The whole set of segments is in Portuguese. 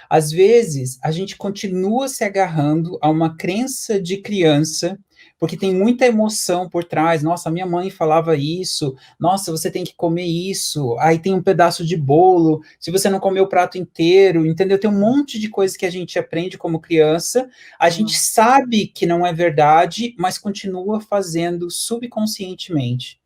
Às vezes, a gente continua se agarrando a uma crença de criança, porque tem muita emoção por trás. Nossa, minha mãe falava isso. Nossa, você tem que comer isso. Aí tem um pedaço de bolo. Se você não comer o prato inteiro, entendeu? Tem um monte de coisas que a gente aprende como criança. A gente sabe que não é verdade, mas continua fazendo subconscientemente.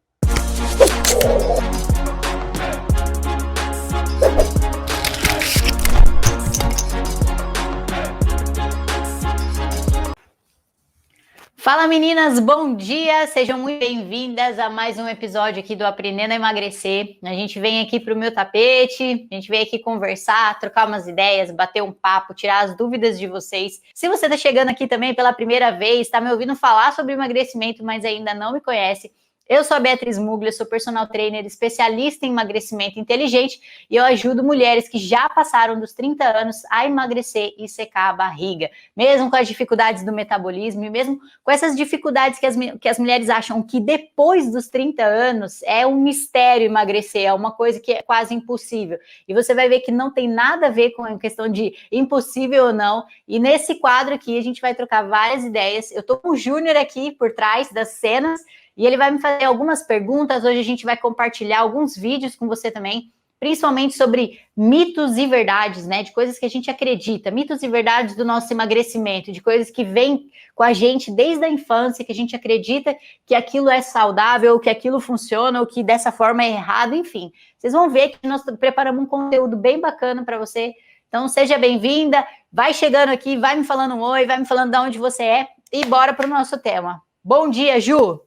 Fala meninas, bom dia, sejam muito bem-vindas a mais um episódio aqui do Aprendendo a Emagrecer. A gente vem aqui para o meu tapete, a gente vem aqui conversar, trocar umas ideias, bater um papo, tirar as dúvidas de vocês. Se você está chegando aqui também pela primeira vez, está me ouvindo falar sobre emagrecimento, mas ainda não me conhece, eu sou a Beatriz Muglia, sou personal trainer, especialista em emagrecimento inteligente e eu ajudo mulheres que já passaram dos 30 anos a emagrecer e secar a barriga, mesmo com as dificuldades do metabolismo e mesmo com essas dificuldades que as mulheres acham que depois dos 30 anos é um mistério emagrecer, é uma coisa que é quase impossível. E você vai ver que não tem nada a ver com a questão de impossível ou não. E nesse quadro aqui a gente vai trocar várias ideias. Eu tô com o Júnior aqui por trás das cenas e ele vai me fazer algumas perguntas. Hoje a gente vai compartilhar alguns vídeos com você também, principalmente sobre mitos e verdades, né? De coisas que a gente acredita, mitos e verdades do nosso emagrecimento, de coisas que vêm com a gente desde a infância, que a gente acredita que aquilo é saudável, que aquilo funciona, ou que dessa forma é errado, enfim. Vocês vão ver que nós preparamos um conteúdo bem bacana para você. Então, seja bem-vinda, vai chegando aqui, vai me falando um oi, vai me falando de onde você é e bora para o nosso tema. Bom dia, Ju!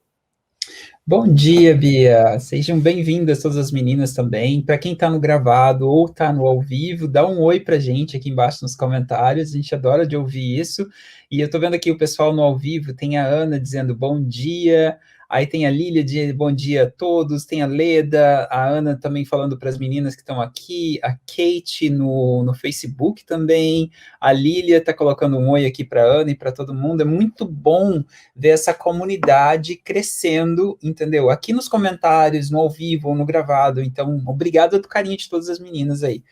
Bom dia, Bia. Sejam bem-vindas todas as meninas também. Para quem está no gravado ou está no ao vivo, dá um oi para a gente aqui embaixo nos comentários. A gente adora de ouvir isso. E eu estou vendo aqui o pessoal no ao vivo. Tem a Ana dizendo bom dia. Aí tem a Lília dizendo bom dia a todos. Tem a Leda, a Ana também falando para as meninas que estão aqui. A Kate no Facebook também. A Lília está colocando um oi aqui para a Ana e para todo mundo. É muito bom ver essa comunidade crescendo, entendeu? Aqui nos comentários, no ao vivo ou no gravado. Então, obrigado do carinho de todas as meninas aí.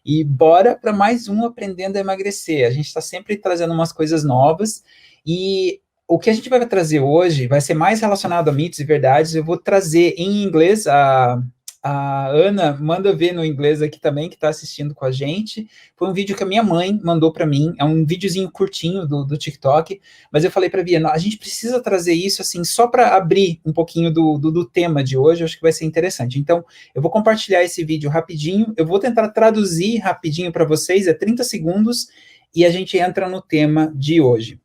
E bora para mais um Aprendendo a Emagrecer. A gente está sempre trazendo umas coisas novas e o que a gente vai trazer hoje vai ser mais relacionado a mitos e verdades. Eu vou trazer em inglês a Ana manda ver no inglês aqui também, que está assistindo com a gente. Foi um vídeo que a minha mãe mandou para mim, é um videozinho curtinho do TikTok, mas eu falei para a Bia, a gente precisa trazer isso assim, só para abrir um pouquinho do tema de hoje, eu acho que vai ser interessante. Então, eu vou compartilhar esse vídeo rapidinho, eu vou tentar traduzir rapidinho para vocês, é 30 segundos, e a gente entra no tema de hoje.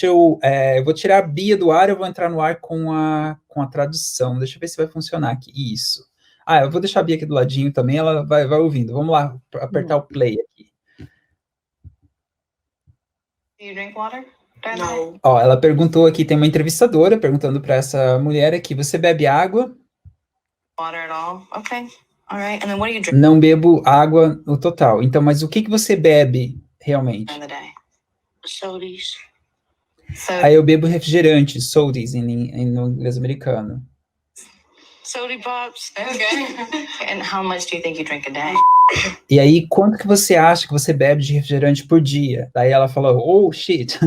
Eu vou tirar a Bia do ar, eu vou entrar no ar com a tradução, deixa eu ver se vai funcionar aqui, isso. Eu vou deixar a Bia aqui do ladinho também, ela vai ouvindo. Vamos lá, apertar o play aqui. Do you drink water? Não. Ó, ela perguntou aqui, tem uma entrevistadora perguntando para essa mulher aqui, você bebe água? Water at all? Okay. All right. And then what do you drink Não bebo água no total. Então, mas o que você bebe realmente? during the day? Sodas. Aí eu bebo refrigerante, sodas no inglês americano. Soda pops. Okay. And how much do you think you drink a day? E aí, quanto que você acha que você bebe de refrigerante por dia? Daí ela falou, oh, shit.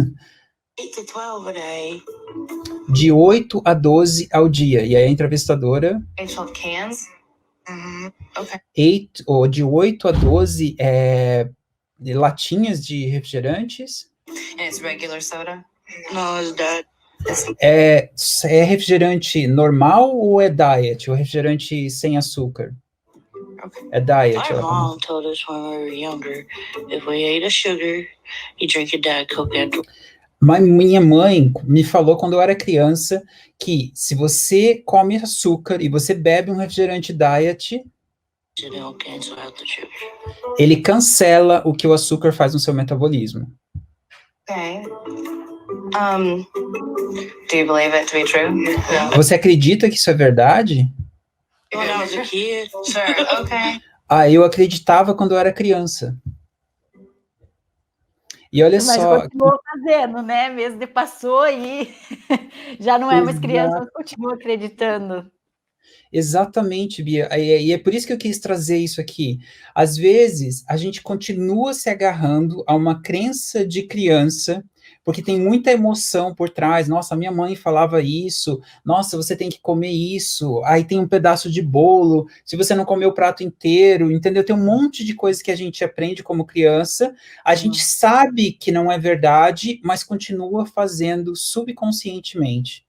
8 to 12 a day. De 8 a 12 ao dia. E aí a entrevistadora... 8 to 12 cans? Okay. De 8 a 12 latinhas de refrigerantes. And it's regular soda? No, it's that. É refrigerante normal ou é diet? Ou refrigerante sem açúcar? Okay. É diet. Our mom told us when we were younger, if we ate a sugar, you drink a Diet Coke after. Mas minha mãe me falou quando eu era criança que se você come açúcar e você bebe um refrigerante diet, ele cancela o que o açúcar faz no seu metabolismo. Okay. Do you believe it to be true? Você acredita que isso é verdade? When I was a kid. Sure, okay. Eu acreditava quando eu era criança. E olha mas só... continuou fazendo, né? Mesmo que passou e já não é mais criança, mas continua acreditando. Exatamente, Bia. E é por isso que eu quis trazer isso aqui. Às vezes, a gente continua se agarrando a uma crença de criança, porque tem muita emoção por trás. Nossa, minha mãe falava isso. Nossa, você tem que comer isso. Aí tem um pedaço de bolo. Se você não comer o prato inteiro, entendeu? Tem um monte de coisa que a gente aprende como criança. A gente sabe que não é verdade, mas continua fazendo subconscientemente,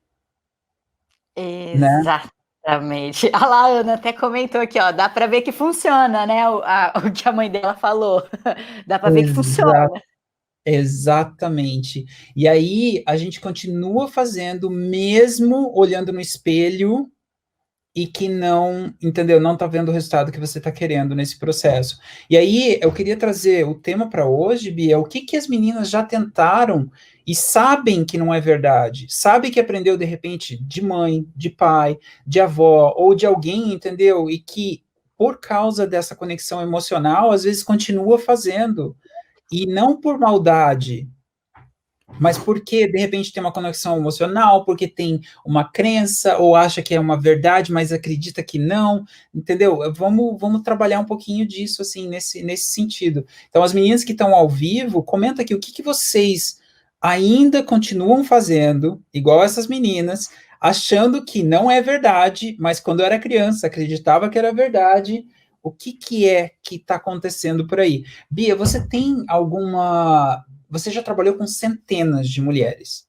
né? Exatamente. A Ana até comentou aqui, ó, dá para ver que funciona, né? O que a mãe dela falou. Dá para ver que funciona. Exatamente. E aí a gente continua fazendo, mesmo olhando no espelho e que não, entendeu? Não tá vendo o resultado que você tá querendo nesse processo. E aí eu queria trazer o tema para hoje, Bia, o que que as meninas já tentaram e sabem que não é verdade, sabem que aprendeu de repente de mãe, de pai, de avó ou de alguém, entendeu? E que por causa dessa conexão emocional, às vezes continua fazendo. E não por maldade, mas porque de repente tem uma conexão emocional, porque tem uma crença, ou acha que é uma verdade, mas acredita que não, entendeu? Vamos trabalhar um pouquinho disso, assim, nesse sentido. Então, as meninas que estão ao vivo, comenta aqui o que vocês ainda continuam fazendo, igual essas meninas, achando que não é verdade, mas quando era criança acreditava que era verdade. O que é que está acontecendo por aí? Bia, você tem alguma, você já trabalhou com centenas de mulheres,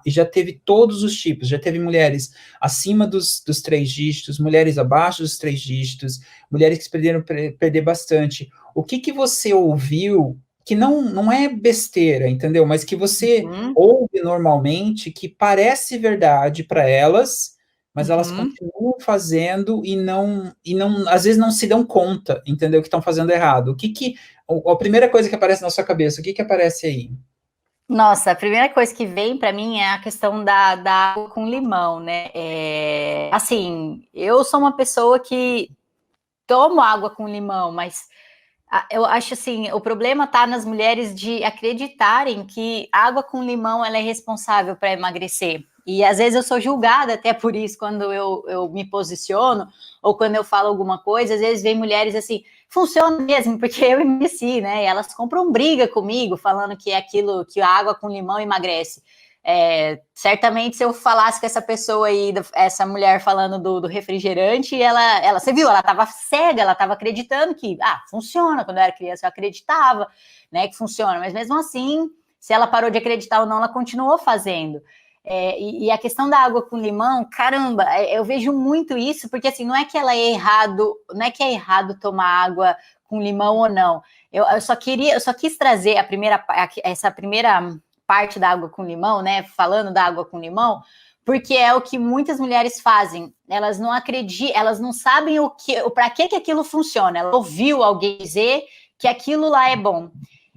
e já teve todos os tipos, já teve mulheres acima dos 3 dígitos, mulheres abaixo dos 3 dígitos, mulheres que perder bastante. O que você ouviu que não é besteira, entendeu? Mas que você ouve normalmente, que parece verdade para elas, mas elas continuam fazendo e não, às vezes não se dão conta, entendeu? Que estão fazendo errado. A primeira coisa que aparece na sua cabeça, o que aparece aí? Nossa, a primeira coisa que vem para mim é a questão da água com limão, né? Assim, eu sou uma pessoa que tomo água com limão, mas eu acho assim, o problema está nas mulheres de acreditarem que água com limão ela é responsável para emagrecer. E às vezes eu sou julgada até por isso quando eu me posiciono ou quando eu falo alguma coisa. Às vezes vem mulheres assim, funciona mesmo, porque eu emagreci, né? E elas compram briga comigo, falando que é aquilo, que a água com limão emagrece. Certamente se eu falasse com essa pessoa aí, essa mulher falando do refrigerante, você viu, ela estava cega, ela estava acreditando que, funciona, quando eu era criança eu acreditava, né, que funciona, mas mesmo assim, se ela parou de acreditar ou não, ela continuou fazendo. E a questão da água com limão, caramba, eu vejo muito isso, porque assim, não é que é errado tomar água com limão ou não. Eu só quis trazer essa primeira parte da água com limão, né? Falando da água com limão, porque é o que muitas mulheres fazem. Elas não acreditam, elas não sabem para que aquilo funciona. Ela ouviu alguém dizer que aquilo lá é bom.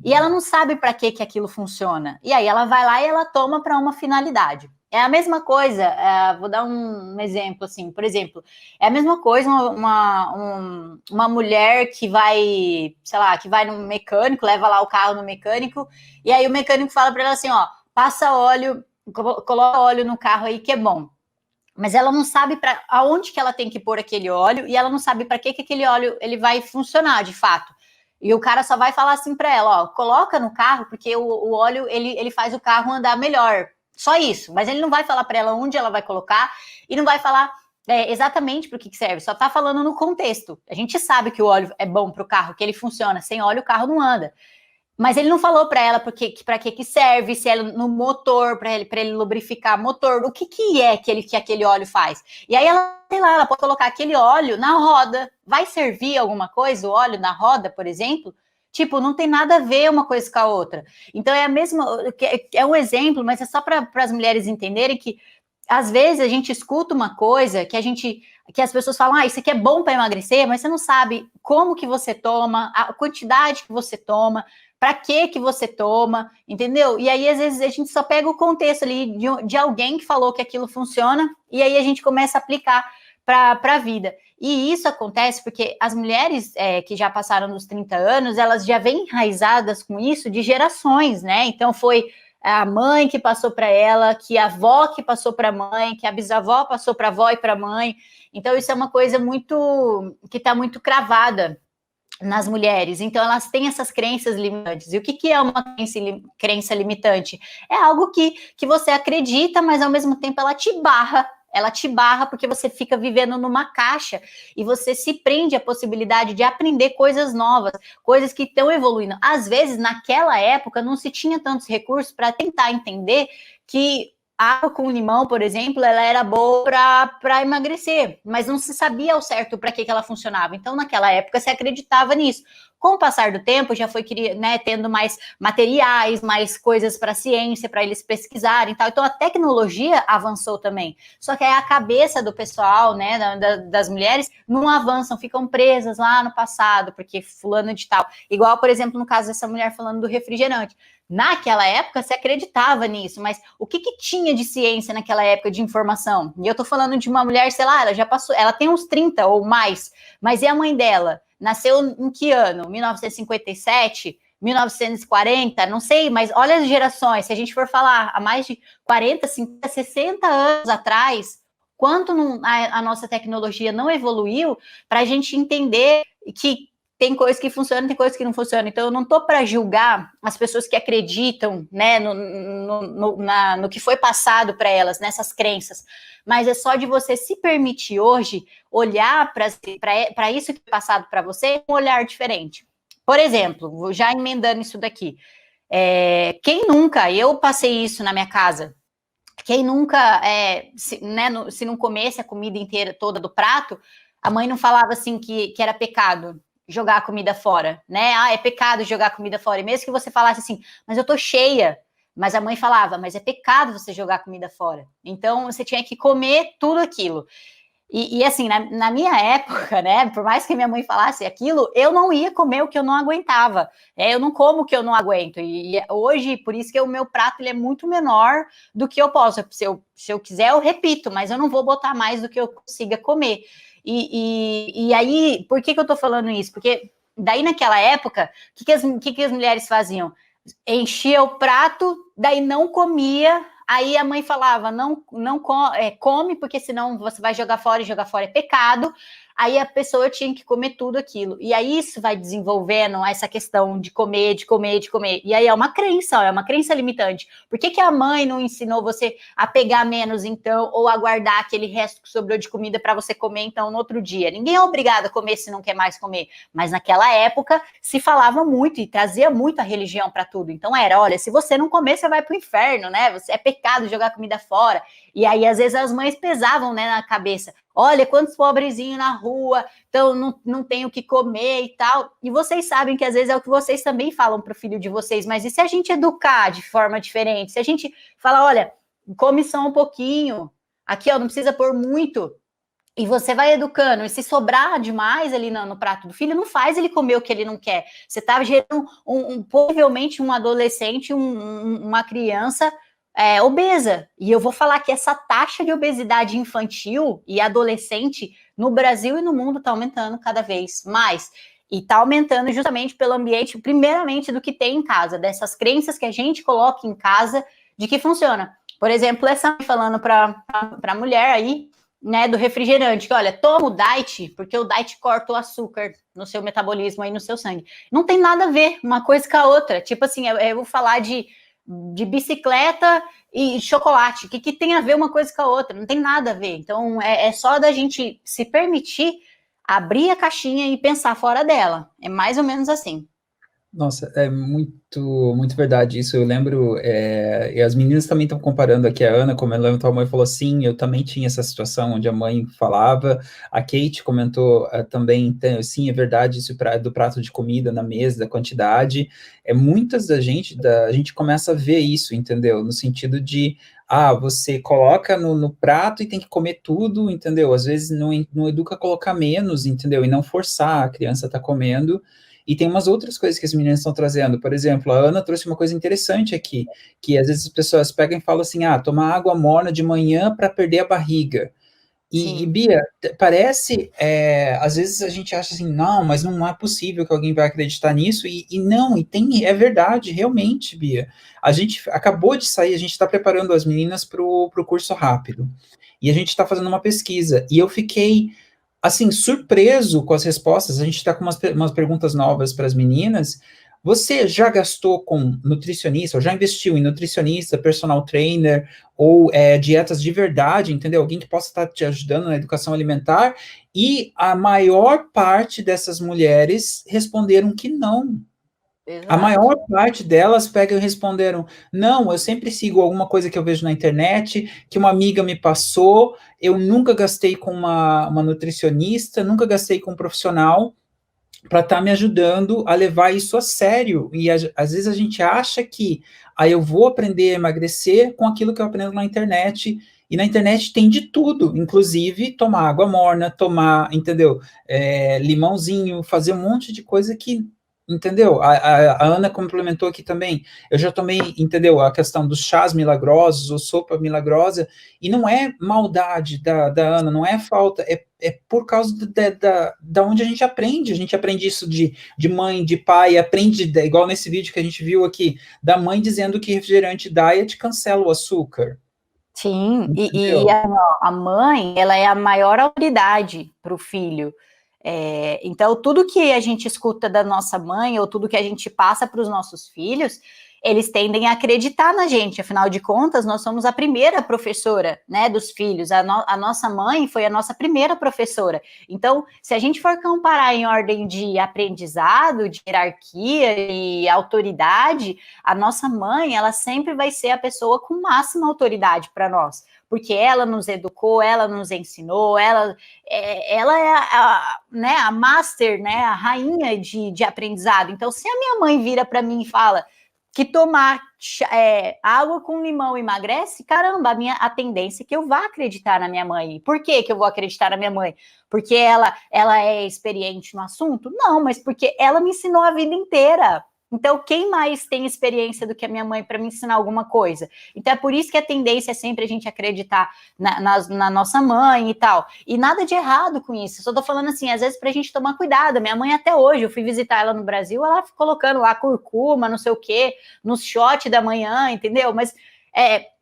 E ela não sabe para que aquilo funciona. E aí ela vai lá e ela toma para uma finalidade. É a mesma coisa, vou dar um exemplo assim, por exemplo, é a mesma coisa uma mulher que vai, sei lá, que vai no mecânico, leva lá o carro no mecânico, e aí o mecânico fala para ela assim, ó, passa óleo, coloca óleo no carro aí que é bom. Mas ela não sabe para aonde que ela tem que pôr aquele óleo, e ela não sabe para que aquele óleo ele vai funcionar de fato. E o cara só vai falar assim para ela, ó, coloca no carro, porque o óleo ele faz o carro andar melhor. Só isso, mas ele não vai falar para ela onde ela vai colocar e não vai falar exatamente para o que serve, só está falando no contexto. A gente sabe que o óleo é bom para o carro, que ele funciona, sem óleo o carro não anda. Mas ele não falou para ela para que serve, se é no motor, para ele lubrificar motor, o que é que aquele óleo faz. E aí ela, sei lá, ela pode colocar aquele óleo na roda. Vai servir alguma coisa o óleo na roda, por exemplo? Tipo, não tem nada a ver uma coisa com a outra. Então é a mesma, é um exemplo, mas é só para as mulheres entenderem que às vezes a gente escuta uma coisa que as pessoas falam, isso aqui é bom para emagrecer, mas você não sabe como que você toma, a quantidade que você toma, para que você toma, entendeu? E aí, às vezes, a gente só pega o contexto ali de alguém que falou que aquilo funciona, e aí a gente começa a aplicar para a vida. E isso acontece porque as mulheres que já passaram dos 30 anos, elas já vêm enraizadas com isso de gerações, né? Então, foi a mãe que passou para ela, que a avó que passou para a mãe, que a bisavó passou para a avó e para a mãe. Então, isso é uma coisa que está muito cravada nas mulheres. Então, elas têm essas crenças limitantes. E o que é uma crença limitante? É algo que você acredita, mas ao mesmo tempo ela te barra. Ela te barra porque você fica vivendo numa caixa e você se prende à possibilidade de aprender coisas novas, coisas que estão evoluindo. Às vezes, naquela época, não se tinha tantos recursos para tentar entender que água com limão, por exemplo, ela era boa para emagrecer, mas não se sabia ao certo para que ela funcionava. Então, naquela época, se acreditava nisso. Com o passar do tempo, já foi tendo mais materiais, mais coisas para a ciência, para eles pesquisarem e tal. Então, a tecnologia avançou também. Só que aí a cabeça do pessoal, né, das mulheres, não avançam, ficam presas lá no passado, porque fulano de tal. Igual, por exemplo, no caso dessa mulher falando do refrigerante. Naquela época, se acreditava nisso, mas o que tinha de ciência naquela época, de informação? E eu tô falando de uma mulher, sei lá, ela já passou, ela tem uns 30 ou mais, mas e a mãe dela? Nasceu em que ano? 1957? 1940? Não sei, mas olha as gerações, se a gente for falar há mais de 40, 50, 60 anos atrás, quanto a nossa tecnologia não evoluiu para a gente entender que tem coisas que funcionam, tem coisas que não funcionam. Então, eu não estou para julgar as pessoas que acreditam, né, no que foi passado para elas, nessas crenças. Mas é só de você se permitir hoje olhar para isso que foi passado para você com um olhar diferente. Por exemplo, já emendando isso daqui. Quem nunca, eu passei isso na minha casa, quem nunca, se não comesse a comida inteira toda do prato, a mãe não falava assim que era pecado jogar a comida fora, né? É pecado jogar a comida fora. E mesmo que você falasse assim, mas eu tô cheia. Mas a mãe falava, mas é pecado você jogar a comida fora. Então, você tinha que comer tudo aquilo. E assim, na minha época, né, por mais que minha mãe falasse aquilo, eu não ia comer o que eu não aguentava. Eu não como o que eu não aguento. E hoje, por isso que o meu prato ele é muito menor do que eu posso. Se eu quiser, eu repito, mas eu não vou botar mais do que eu consiga comer. E aí, por que eu tô falando isso? Porque daí naquela época, o que as mulheres faziam? Enchia o prato, daí não comia, aí a mãe falava, não come, porque senão você vai jogar fora, e jogar fora é pecado. Aí a pessoa tinha que comer tudo aquilo. E aí isso vai desenvolvendo essa questão de comer, de comer, de comer. E aí é uma crença limitante. Por que a mãe não ensinou você a pegar menos, então, ou a guardar aquele resto que sobrou de comida para você comer, então, no outro dia? Ninguém é obrigado a comer se não quer mais comer. Mas naquela época se falava muito e trazia muito a religião para tudo. Então olha, se você não comer, você vai para o inferno, né? É pecado jogar comida fora. E aí, às vezes, as mães pesavam, né, na cabeça. Olha, quantos pobrezinhos na rua, então não tem o que comer e tal. E vocês sabem que às vezes é o que vocês também falam para o filho de vocês, mas e se a gente educar de forma diferente? Se a gente falar, olha, come só um pouquinho, aqui, ó, não precisa pôr muito, e você vai educando, e se sobrar demais ali no prato do filho, não faz ele comer o que ele não quer. Você está gerando possivelmente um adolescente, uma criança obesa. E eu vou falar que essa taxa de obesidade infantil e adolescente no Brasil e no mundo está aumentando cada vez mais. E está aumentando justamente pelo ambiente, primeiramente, do que tem em casa, dessas crenças que a gente coloca em casa de que funciona. Por exemplo, essa falando para a mulher aí, né, do refrigerante, que olha, toma o diet, porque o diet corta o açúcar no seu metabolismo aí no seu sangue. Não tem nada a ver uma coisa com a outra. Tipo assim, eu vou falar de bicicleta e chocolate, que tem a ver uma coisa com a outra, não tem nada a ver. Então, é só da gente se permitir abrir a caixinha e pensar fora dela. É mais ou menos assim. Nossa, é muito, muito verdade isso. Eu lembro, e as meninas também estão comparando aqui a Ana, como ela levantou a mãe e falou, sim, eu também tinha essa situação onde a mãe falava. A Kate comentou também, sim, é verdade, isso do prato de comida na mesa, da quantidade. Muitas a gente começa a ver isso, entendeu? No sentido de, você coloca no prato e tem que comer tudo, entendeu? Às vezes não educa a colocar menos, entendeu? E não forçar a criança a estar comendo. E tem umas outras coisas que as meninas estão trazendo. Por exemplo, a Ana trouxe uma coisa interessante aqui, que às vezes as pessoas pegam e falam assim, tomar água morna de manhã para perder a barriga. E Sim, Bia, parece, às vezes a gente acha assim, não, mas não é possível que alguém vai acreditar nisso, e não, é verdade, realmente, Bia. A gente acabou de sair, a gente está preparando as meninas para o curso rápido, e a gente está fazendo uma pesquisa, e eu fiquei, assim, surpreso com as respostas. A gente está com umas perguntas novas para as meninas. Você já gastou com nutricionista, ou já investiu em nutricionista, personal trainer, ou dietas de verdade, entendeu? Alguém que possa estar te ajudando na educação alimentar? E a maior parte dessas mulheres responderam que não. A exato. maior parte delas pegam e responderam: não, eu sempre sigo alguma coisa que eu vejo na internet, que uma amiga me passou, eu nunca gastei com uma nutricionista, nunca gastei com um profissional para estar me ajudando a levar isso a sério. E às vezes a gente acha que aí eu vou aprender a emagrecer com aquilo que eu aprendo na internet. E na internet tem de tudo, inclusive tomar água morna, tomar, entendeu? Limãozinho, fazer um monte de coisa que, entendeu? A Ana complementou aqui também. Eu já tomei, entendeu? A questão dos chás milagrosos, ou sopa milagrosa, e não é maldade da Ana, não é falta, é por causa da onde a gente aprende isso de mãe, de pai, aprende, igual nesse vídeo que a gente viu aqui, da mãe dizendo que refrigerante diet cancela o açúcar, Sim, e entendeu? a mãe, ela é a maior autoridade para o filho. Então, tudo que a gente escuta da nossa mãe, ou tudo que a gente passa para os nossos filhos, eles tendem a acreditar na gente. Afinal de contas, nós somos a primeira professora, né, dos filhos. A nossa mãe foi a nossa primeira professora. Então, se a gente for comparar em ordem de aprendizado, de hierarquia e autoridade, a nossa mãe, ela sempre vai ser a pessoa com máxima autoridade para nós, porque ela nos educou, ela nos ensinou, ela é né, a master, né, a rainha de aprendizado. Então, se a minha mãe vira para mim e fala que tomar água com limão emagrece, caramba, a tendência é que eu vá acreditar na minha mãe. Por que eu vou acreditar na minha mãe? Porque ela é experiente no assunto? Não, mas porque ela me ensinou a vida inteira. Então, quem mais tem experiência do que a minha mãe para me ensinar alguma coisa? Então, é por isso que a tendência é sempre a gente acreditar na nossa mãe e tal. E nada de errado com isso. Eu só tô falando assim, às vezes, para a gente tomar cuidado. Minha mãe, até hoje, eu fui visitar ela no Brasil, ela colocando lá curcuma, não sei o quê, nos shot da manhã, entendeu? Mas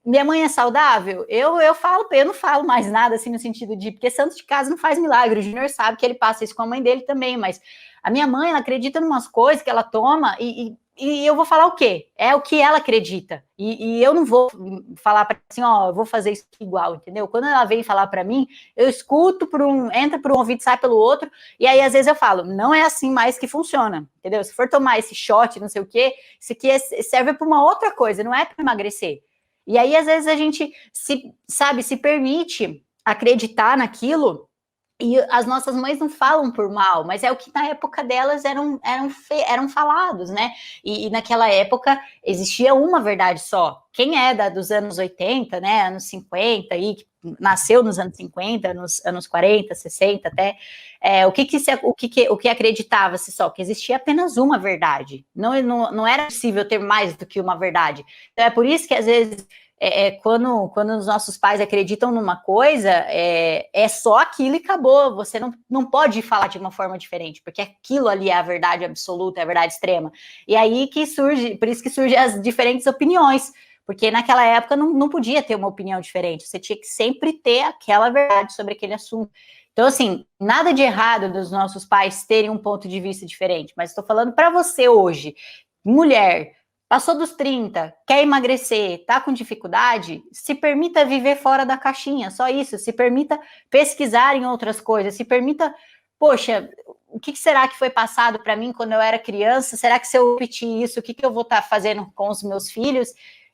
minha mãe é saudável? Eu falo, eu não falo mais nada assim no sentido de, porque santo de casa não faz milagre. O Júnior sabe que ele passa isso com a mãe dele também, mas a minha mãe, ela acredita em umas coisas que ela toma e eu vou falar o quê? É o que ela acredita. E eu não vou falar para assim, ó, eu vou fazer isso igual, entendeu? Quando ela vem falar para mim, eu escuto entra por um ouvido, sai pelo outro, e aí às vezes eu falo, não é assim mais que funciona, entendeu? Se for tomar esse shot, não sei o quê, isso aqui serve para uma outra coisa, não é para emagrecer. E aí às vezes a gente se permite acreditar naquilo. E as nossas mães não falam por mal, mas é o que na época delas eram falados, né? E naquela época existia uma verdade só. Quem é dos anos 80, né? Anos 50, aí, que nasceu nos anos 50, nos anos 40, 60 até, o que acreditava-se só? Que existia apenas uma verdade. Não era possível ter mais do que uma verdade. Então é por isso que às vezes quando os nossos pais acreditam numa coisa, é só aquilo e acabou. Você não pode falar de uma forma diferente, porque aquilo ali é a verdade absoluta, é a verdade extrema. E aí que surge, por isso que surgem as diferentes opiniões, porque naquela época não podia ter uma opinião diferente, você tinha que sempre ter aquela verdade sobre aquele assunto. Então, assim, nada de errado dos nossos pais terem um ponto de vista diferente, mas estou falando para você hoje, mulher, passou dos 30, quer emagrecer, tá com dificuldade, se permita viver fora da caixinha, só isso, se permita pesquisar em outras coisas, se permita, poxa, o que será que foi passado para mim quando eu era criança? Será que se eu repetir isso, o que eu vou estar fazendo com os meus filhos?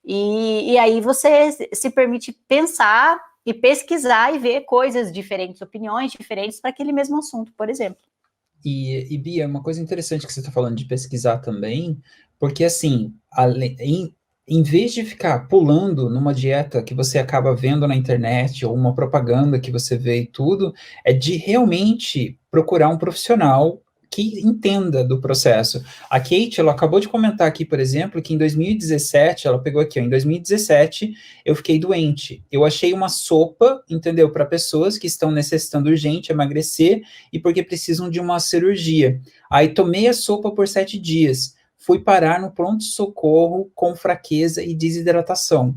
E aí você se permite pensar e pesquisar e ver coisas diferentes, opiniões diferentes para aquele mesmo assunto, por exemplo. E Bia, uma coisa interessante que você está falando de pesquisar também, porque assim, em vez de ficar pulando numa dieta que você acaba vendo na internet, ou uma propaganda que você vê e tudo, é de realmente procurar um profissional que entenda do processo. A Kate, ela acabou de comentar aqui, por exemplo, que em 2017, ela pegou aqui, ó, em 2017, eu fiquei doente. Eu achei uma sopa, entendeu, para pessoas que estão necessitando urgente emagrecer e porque precisam de uma cirurgia. Aí tomei a sopa por 7 dias. Fui parar no pronto-socorro com fraqueza e desidratação.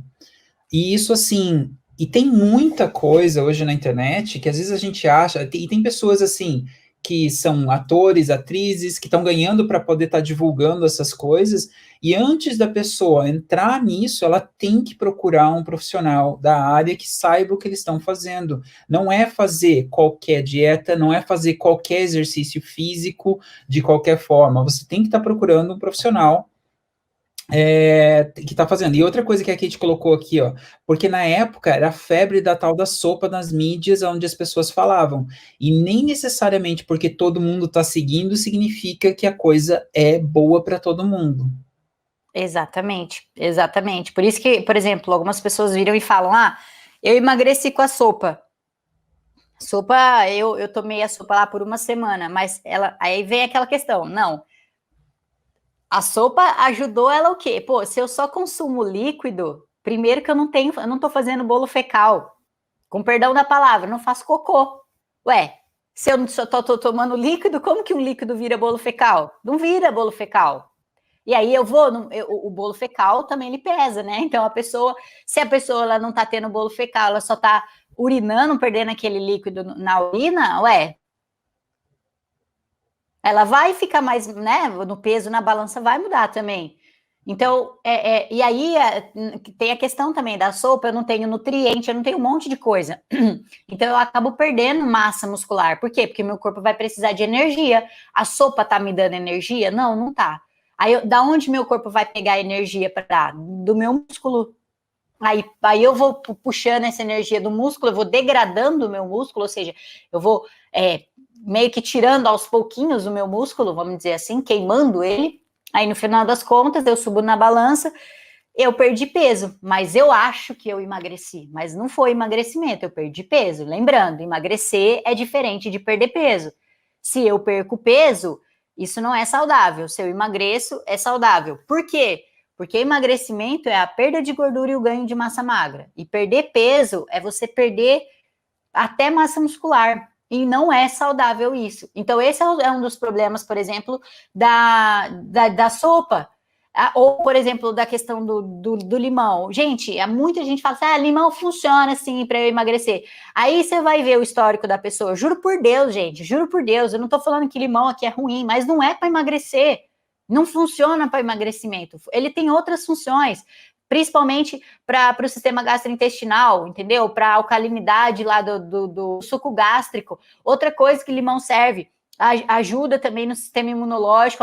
E isso, assim, e tem muita coisa hoje na internet que às vezes a gente acha, e tem pessoas assim, que são atores, atrizes, que estão ganhando para poder estar divulgando essas coisas, e antes da pessoa entrar nisso, ela tem que procurar um profissional da área que saiba o que eles estão fazendo. Não é fazer qualquer dieta, não é fazer qualquer exercício físico de qualquer forma, você tem que estar procurando um profissional que está fazendo. E outra coisa que a Kate colocou aqui, ó, porque na época era a febre da tal da sopa nas mídias, onde as pessoas falavam. E nem necessariamente porque todo mundo está seguindo significa que a coisa é boa para todo mundo. Exatamente, exatamente. Por isso que, por exemplo, algumas pessoas viram e falam: ah, eu emagreci com a sopa. Sopa, eu tomei a sopa lá por uma semana, mas aí vem aquela questão, não. A sopa ajudou ela o quê? Pô, se eu só consumo líquido, primeiro que eu não tô fazendo bolo fecal. Com perdão da palavra, não faço cocô. Ué, se eu só tô tomando líquido, como que um líquido vira bolo fecal? Não vira bolo fecal. E aí o bolo fecal também ele pesa, né? Então se a pessoa ela não tá tendo bolo fecal, ela só tá urinando, perdendo aquele líquido na urina, ué, ela vai ficar mais, né? No peso, na balança vai mudar também. Então, e aí tem a questão também da sopa, eu não tenho nutriente, eu não tenho um monte de coisa. Então, eu acabo perdendo massa muscular. Por quê? Porque meu corpo vai precisar de energia. A sopa tá me dando energia? Não, não tá. Aí, da onde meu corpo vai pegar energia para dar? Do meu músculo. Aí eu vou puxando essa energia do músculo, eu vou degradando o meu músculo, ou seja, eu vou meio que tirando aos pouquinhos o meu músculo, vamos dizer assim, queimando ele. Aí no final das contas, eu subo na balança, eu perdi peso, mas eu acho que eu emagreci, mas não foi emagrecimento, eu perdi peso. Lembrando, emagrecer é diferente de perder peso. Se eu perco peso, isso não é saudável. Se eu emagreço, é saudável. Por quê? Porque emagrecimento é a perda de gordura e o ganho de massa magra. E perder peso é você perder até massa muscular. E não é saudável isso. Então, esse é um dos problemas, por exemplo, da sopa. Ou, por exemplo, da questão do limão. Gente, muita gente fala assim, limão funciona assim para eu emagrecer. Aí você vai ver o histórico da pessoa. Juro por Deus, gente, juro por Deus. Eu não tô falando que limão aqui é ruim, mas não é para emagrecer. Não funciona para emagrecimento. Ele tem outras funções, principalmente para o sistema gastrointestinal, entendeu? Para a alcalinidade lá do suco gástrico. Outra coisa que limão serve, ajuda também no sistema imunológico,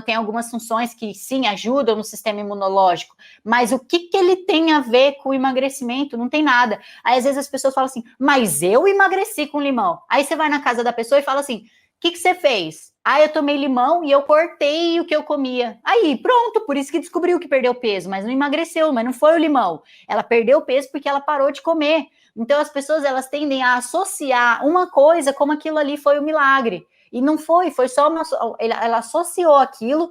tem algumas funções que sim ajudam no sistema imunológico, mas o que ele tem a ver com o emagrecimento? Não tem nada. Aí às vezes as pessoas falam assim, mas eu emagreci com limão. Aí você vai na casa da pessoa e fala assim, o que você fez? Eu tomei limão e eu cortei o que eu comia. Aí, pronto, por isso que descobriu que perdeu peso, mas não emagreceu, mas não foi o limão. Ela perdeu peso porque ela parou de comer. Então, as pessoas, elas tendem a associar uma coisa como aquilo ali foi um milagre. E não foi só ela associou aquilo,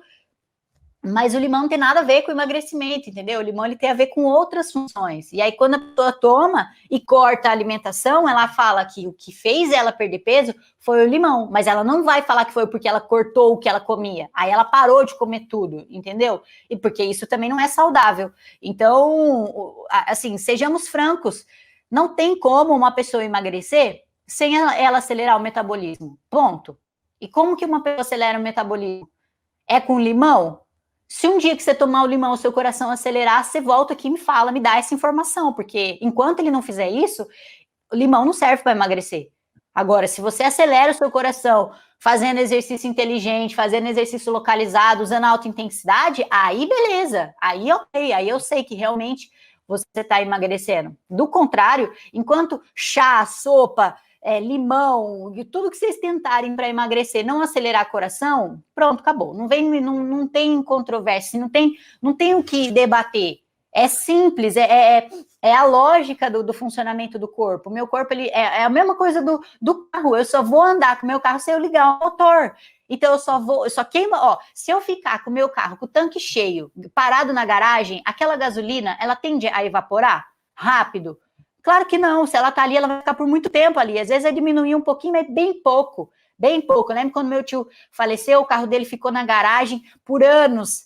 mas o limão não tem nada a ver com emagrecimento, entendeu? O limão ele tem a ver com outras funções. E aí, quando a pessoa toma e corta a alimentação, ela fala que o que fez ela perder peso foi o limão, mas ela não vai falar que foi porque ela cortou o que ela comia. Aí ela parou de comer tudo, entendeu? E porque isso também não é saudável. Então, assim, sejamos francos, não tem como uma pessoa emagrecer sem ela acelerar o metabolismo. Ponto. E como que uma pessoa acelera o metabolismo? É com limão? Se um dia que você tomar o limão, o seu coração acelerar, você volta aqui e me fala, me dá essa informação, porque enquanto ele não fizer isso, o limão não serve para emagrecer. Agora, se você acelera o seu coração fazendo exercício inteligente, fazendo exercício localizado, usando alta intensidade, aí beleza, aí ok, aí eu sei que realmente você está emagrecendo. Do contrário, enquanto chá, sopa, limão, e tudo que vocês tentarem para emagrecer, não acelerar coração, pronto, acabou. Não tem controvérsia, não tem o que debater. É simples, É a lógica do funcionamento do corpo. O meu corpo ele é a mesma coisa do carro. Eu só vou andar com o meu carro se eu ligar o motor. Então eu só queimo, ó, se eu ficar com o meu carro com o tanque cheio, parado na garagem, aquela gasolina, ela tende a evaporar rápido? Claro que não, se ela tá ali, ela vai ficar por muito tempo ali, às vezes vai diminuir um pouquinho, mas bem pouco. Bem pouco. Eu lembro quando meu tio faleceu, o carro dele ficou na garagem por anos.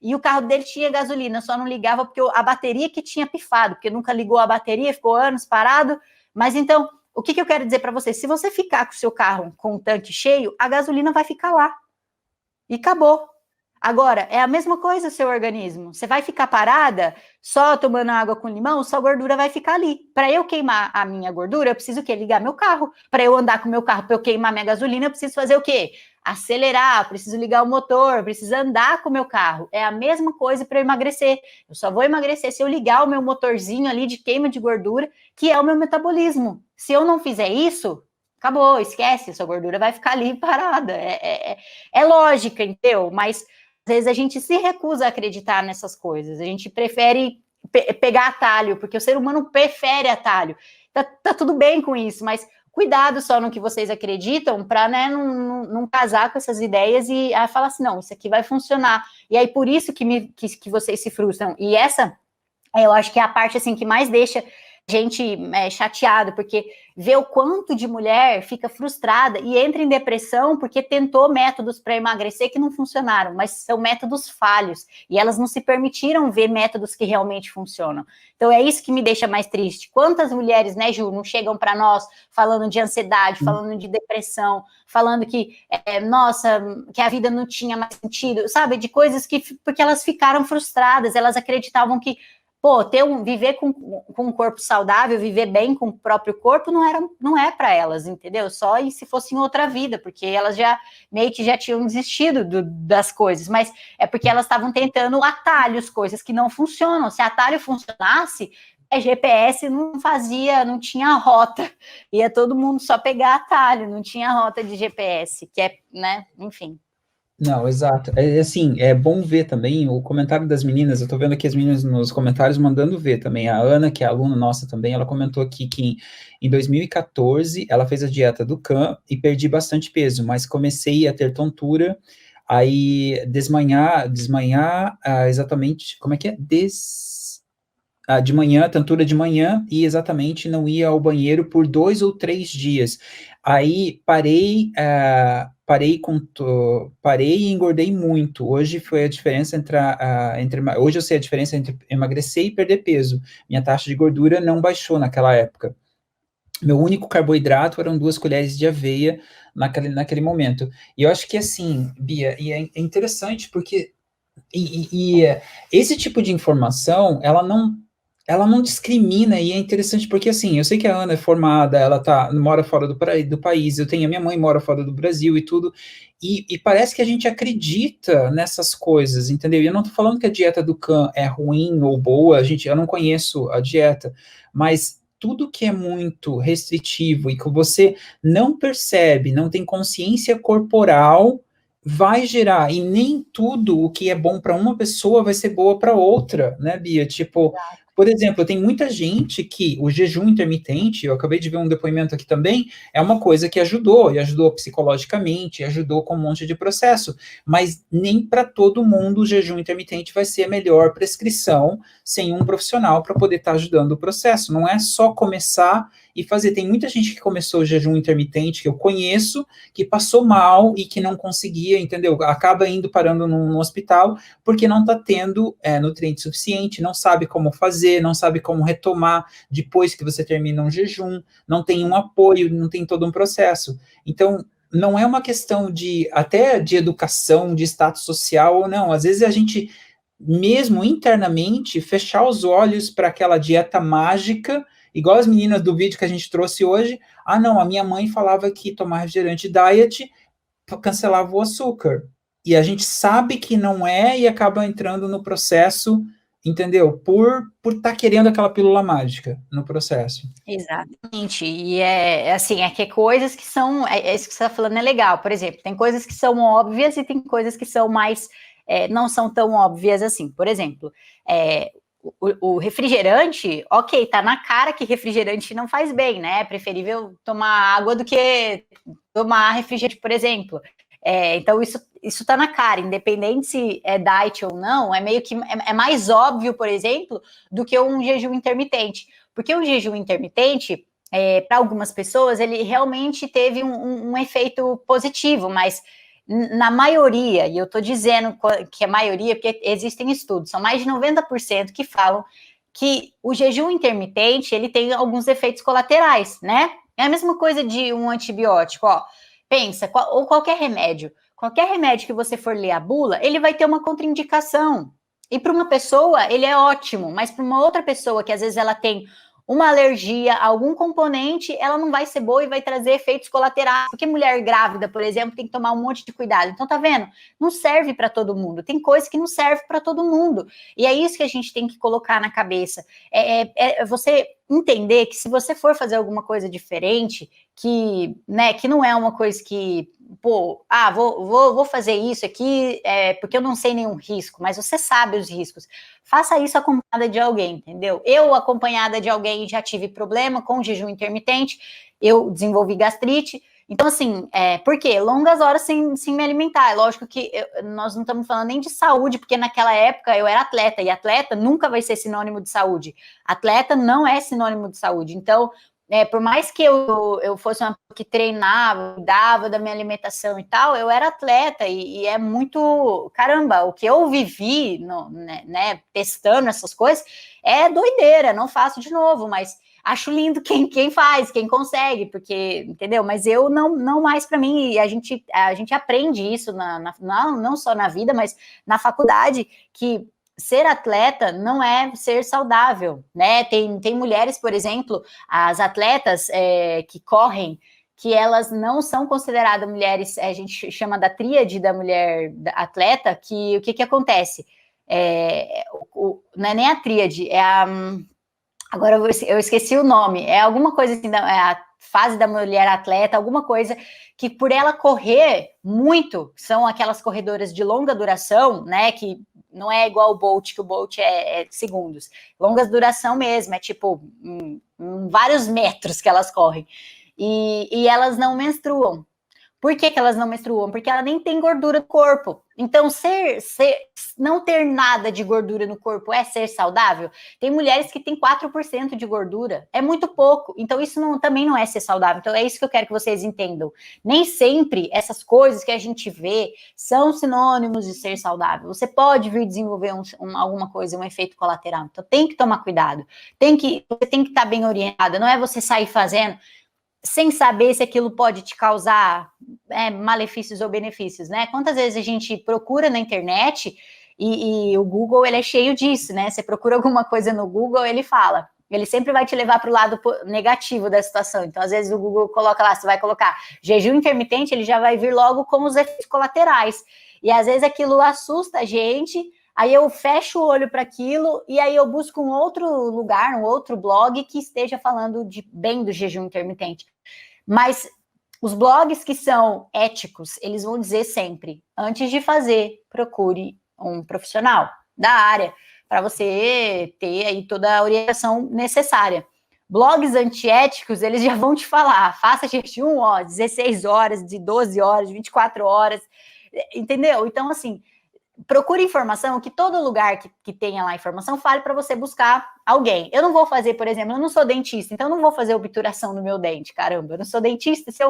E o carro dele tinha gasolina, só não ligava porque a bateria que tinha pifado, porque nunca ligou a bateria, ficou anos parado. Mas então, o que eu quero dizer para você? Se você ficar com o seu carro com o tanque cheio, a gasolina vai ficar lá. E acabou. Agora, é a mesma coisa o seu organismo. Você vai ficar parada só tomando água com limão, sua gordura vai ficar ali. Para eu queimar a minha gordura, eu preciso o quê? Ligar meu carro. Para eu andar com meu carro, para eu queimar minha gasolina, eu preciso fazer o quê? Acelerar, preciso ligar o motor, preciso andar com o meu carro. É a mesma coisa para eu emagrecer. Eu só vou emagrecer se eu ligar o meu motorzinho ali de queima de gordura, que é o meu metabolismo. Se eu não fizer isso, acabou, esquece, sua gordura vai ficar ali parada. É lógica, entendeu? Mas às vezes a gente se recusa a acreditar nessas coisas, a gente prefere pegar atalho, porque o ser humano prefere atalho. Tá tudo bem com isso, mas cuidado só no que vocês acreditam para, né, não casar com essas ideias e falar assim, não, isso aqui vai funcionar. E aí por isso que vocês se frustram. E essa, eu acho que é a parte assim que mais deixa gente chateado, porque vê o quanto de mulher fica frustrada e entra em depressão porque tentou métodos para emagrecer que não funcionaram, mas são métodos falhos, e elas não se permitiram ver métodos que realmente funcionam. Então é isso que me deixa mais triste. Quantas mulheres, né, Ju, não chegam para nós falando de ansiedade, falando de depressão, falando que, nossa, que a vida não tinha mais sentido, sabe, de coisas porque elas ficaram frustradas, elas acreditavam que pô, viver com um corpo saudável, viver bem com o próprio corpo não é para elas, entendeu? Só se fosse em outra vida, porque elas meio que já tinham desistido das coisas, mas é porque elas estavam tentando atalhos, coisas que não funcionam. Se atalho funcionasse, GPS não tinha rota, ia todo mundo só pegar atalho, não tinha rota de GPS, que é, né, enfim. Não, exato. Assim, é bom ver também o comentário das meninas. Eu tô vendo aqui as meninas nos comentários mandando ver também. A Ana, que é aluna nossa também, ela comentou aqui que em 2014 ela fez a dieta do Can e perdi bastante peso, mas comecei a ter tontura, aí desmanhar, exatamente, como é que é? De manhã, tontura de manhã, e exatamente não ia ao banheiro por 2 ou 3 dias. Aí parei e engordei muito. Hoje foi a diferença hoje eu sei a diferença entre emagrecer e perder peso. Minha taxa de gordura não baixou naquela época. Meu único carboidrato eram 2 colheres de aveia naquele momento. E eu acho que assim, Bia, e é interessante porque esse tipo de informação, ela não discrimina, e é interessante porque, assim, eu sei que a Ana é formada, ela mora fora do país, a minha mãe mora fora do Brasil e tudo, e parece que a gente acredita nessas coisas, entendeu? E eu não tô falando que a dieta do Can é ruim ou boa, eu não conheço a dieta, mas tudo que é muito restritivo e que você não percebe, não tem consciência corporal, vai gerar, e nem tudo o que é bom para uma pessoa vai ser boa para outra, né, Bia? Tipo, por exemplo, tem muita gente que o jejum intermitente, eu acabei de ver um depoimento aqui também, é uma coisa que ajudou, e ajudou psicologicamente, e ajudou com um monte de processo, mas nem para todo mundo o jejum intermitente vai ser a melhor prescrição sem um profissional para poder estar ajudando o processo. Não é só começar e fazer. Tem muita gente que começou o jejum intermitente, que eu conheço, que passou mal e que não conseguia, entendeu? Acaba parando no hospital, porque não está tendo nutriente suficiente, não sabe como fazer, não sabe como retomar depois que você termina um jejum, não tem um apoio, não tem todo um processo. Então, não é uma questão até de educação, de status social ou não. Às vezes a gente, mesmo internamente, fechar os olhos para aquela dieta mágica, igual as meninas do vídeo que a gente trouxe hoje. Ah, não, a minha mãe falava que tomar refrigerante diet cancelava o açúcar. E a gente sabe que não é e acaba entrando no processo, entendeu? Por estar querendo aquela pílula mágica no processo. Exatamente. E assim, é que coisas que são. Isso que você está falando é legal. Por exemplo, tem coisas que são óbvias e tem coisas que são mais. Não são tão óbvias assim. Por exemplo, o refrigerante, ok, tá na cara que refrigerante não faz bem, né? É preferível tomar água do que tomar refrigerante, por exemplo. Então, isso tá na cara, independente se é diet ou não, é meio que é mais óbvio, por exemplo, do que um jejum intermitente. Porque o jejum intermitente, para algumas pessoas, ele realmente teve um efeito positivo, mas na maioria, e eu estou dizendo que é maioria, porque existem estudos, são mais de 90% que falam que o jejum intermitente, ele tem alguns efeitos colaterais, né? É a mesma coisa de um antibiótico, ó. Pensa, ou qualquer remédio que você for ler a bula, ele vai ter uma contraindicação. E para uma pessoa, ele é ótimo, mas para uma outra pessoa, que às vezes ela tem uma alergia a algum componente, ela não vai ser boa e vai trazer efeitos colaterais. Porque mulher grávida, por exemplo, tem que tomar um monte de cuidado. Então, tá vendo? Não serve para todo mundo. Tem coisas que não servem para todo mundo. E é isso que a gente tem que colocar na cabeça. É você entender que se você for fazer alguma coisa diferente, que não é uma coisa que, vou fazer isso aqui porque eu não sei nenhum risco, mas você sabe os riscos. Faça isso acompanhada de alguém, entendeu? Eu, acompanhada de alguém, já tive problema com jejum intermitente, eu desenvolvi gastrite. Então, assim, por quê? Longas horas sem me alimentar. É lógico que nós não estamos falando nem de saúde, porque naquela época eu era atleta, e atleta nunca vai ser sinônimo de saúde. Atleta não é sinônimo de saúde. Então, por mais que eu fosse uma pessoa que treinava, cuidava da minha alimentação e tal, eu era atleta e é muito... Caramba, o que eu vivi testando essas coisas é doideira, não faço de novo, mas acho lindo quem faz, quem consegue, porque, entendeu? Mas eu não mais para mim, e a gente aprende isso não só na vida, mas na faculdade, que ser atleta não é ser saudável, né? Tem mulheres, por exemplo, as atletas que correm, que elas não são consideradas mulheres, a gente chama da tríade da mulher atleta, que o que acontece? Não é nem a tríade, agora eu esqueci o nome, é alguma coisa assim, a fase da mulher atleta, alguma coisa que por ela correr muito, são aquelas corredoras de longa duração, né, que não é igual o Bolt, que o Bolt é segundos, longas duração mesmo, é tipo vários metros que elas correm, e elas não menstruam. Por que elas não menstruam? Porque ela nem tem gordura no corpo. Então, não ter nada de gordura no corpo é ser saudável? Tem mulheres que têm 4% de gordura. É muito pouco. Então, isso também não é ser saudável. Então, é isso que eu quero que vocês entendam. Nem sempre essas coisas que a gente vê são sinônimos de ser saudável. Você pode vir desenvolver alguma coisa, um efeito colateral. Então, tem que tomar cuidado. Você tem que estar bem orientada. Não é você sair fazendo sem saber se aquilo pode te causar malefícios ou benefícios, né? Quantas vezes a gente procura na internet e o Google, ele é cheio disso, né? Você procura alguma coisa no Google, ele fala. Ele sempre vai te levar para o lado negativo da situação. Então, às vezes, o Google coloca lá, você vai colocar jejum intermitente, ele já vai vir logo com os efeitos colaterais. E, às vezes, aquilo assusta a gente. Aí eu fecho o olho para aquilo e aí eu busco um outro lugar, um outro blog que esteja falando bem do jejum intermitente. Mas os blogs que são éticos, eles vão dizer sempre, antes de fazer, procure um profissional da área para você ter aí toda a orientação necessária. Blogs antiéticos, eles já vão te falar, faça jejum, 16 horas, de 12 horas, 24 horas, entendeu? Então, assim, procure informação, que todo lugar que tenha lá informação fale para você buscar alguém. Eu não vou fazer, por exemplo, eu não sou dentista, então eu não vou fazer obturação no meu dente, caramba, eu não sou dentista, se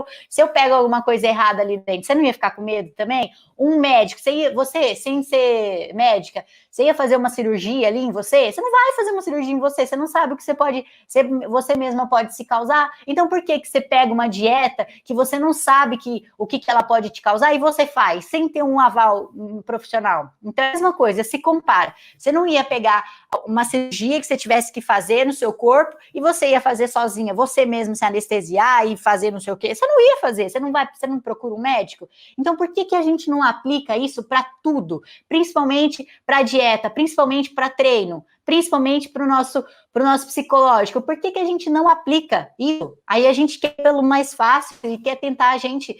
eu pego alguma coisa errada ali no dente, você não ia ficar com medo também? Um médico, você sem ser médica, você ia fazer uma cirurgia ali em você? Você não vai fazer uma cirurgia em você não sabe o que você mesma pode se causar, então por que você pega uma dieta que você não sabe o que ela pode te causar e você faz, sem ter um aval profissional? Então é a mesma coisa, se compara, você não ia pegar uma cirurgia que você tivesse que fazer no seu corpo e você ia fazer sozinha, você mesmo se anestesiar e fazer não sei o quê, você não ia fazer, você não procura um médico. Então por que a gente não aplica isso para tudo, principalmente para dieta, principalmente para treino, principalmente para o nosso psicológico? Por que a gente não aplica isso? Aí a gente quer pelo mais fácil e quer tentar a gente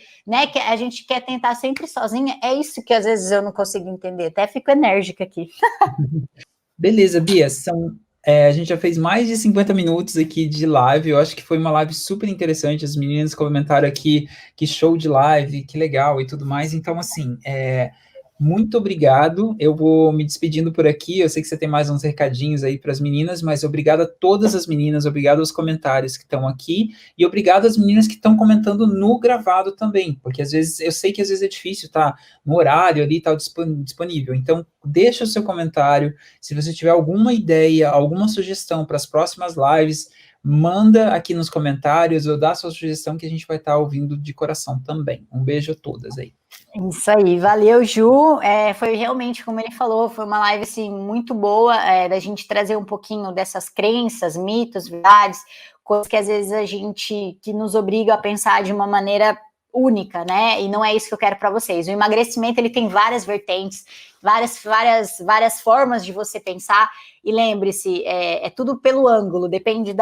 quer tentar sempre sozinha. É isso que às vezes eu não consigo entender, até fico enérgica aqui. Beleza, Bia, a gente já fez mais de 50 minutos aqui de live, eu acho que foi uma live super interessante, as meninas comentaram aqui que show de live, que legal e tudo mais, então assim, muito obrigado, eu vou me despedindo por aqui, eu sei que você tem mais uns recadinhos aí para as meninas, mas obrigado a todas as meninas, obrigado aos comentários que estão aqui, e obrigado às meninas que estão comentando no gravado também, porque às vezes, eu sei que às vezes é difícil, tá, no horário ali, tá disponível, então deixa o seu comentário, se você tiver alguma ideia, alguma sugestão para as próximas lives, manda aqui nos comentários ou dá sua sugestão que a gente vai estar ouvindo de coração também. Um beijo a todas aí. Isso aí, valeu, Ju. Foi realmente, como ele falou, foi uma live assim, muito boa, da gente trazer um pouquinho dessas crenças, mitos, verdades, coisas que às vezes que nos obriga a pensar de uma maneira única, né? E não é isso que eu quero para vocês. O emagrecimento ele tem várias vertentes, várias formas de você pensar. E lembre-se, é tudo pelo ângulo, depende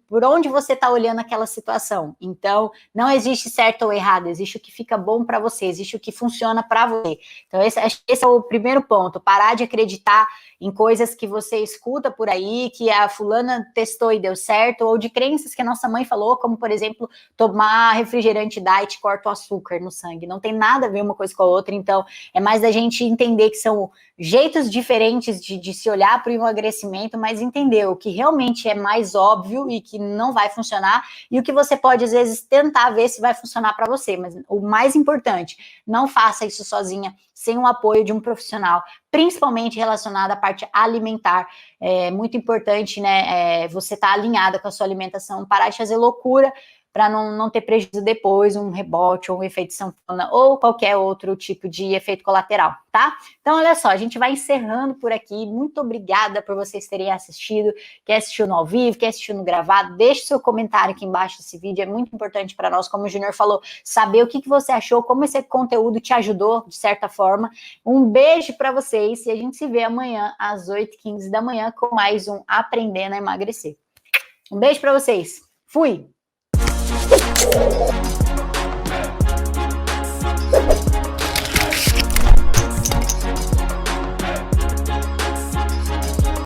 por onde você está olhando aquela situação. Então, não existe certo ou errado, existe o que fica bom para você, existe o que funciona para você. Então, esse é o primeiro ponto, parar de acreditar em coisas que você escuta por aí, que a fulana testou e deu certo, ou de crenças que a nossa mãe falou, como, por exemplo, tomar refrigerante diet corta o açúcar no sangue. Não tem nada a ver uma coisa com a outra, então é mais da gente entender que são jeitos diferentes de se olhar para o emagrecimento, mas entender o que realmente é mais óbvio e que não vai funcionar, e o que você pode, às vezes, tentar ver se vai funcionar para você. Mas o mais importante, não faça isso sozinha, sem o apoio de um profissional, principalmente relacionado à parte alimentar. É muito importante, né, você estar alinhada com a sua alimentação, parar de fazer loucura, para não ter prejuízo depois, um rebote ou um efeito sanfona ou qualquer outro tipo de efeito colateral, tá? Então, olha só, a gente vai encerrando por aqui. Muito obrigada por vocês terem assistido. Quer assistir no ao vivo, quer assistir no gravado, deixe seu comentário aqui embaixo desse vídeo. É muito importante para nós, como o Júnior falou, saber o que você achou, como esse conteúdo te ajudou, de certa forma. Um beijo para vocês e a gente se vê amanhã às 8h15 da manhã com mais um Aprendendo a Emagrecer. Um beijo para vocês. Fui!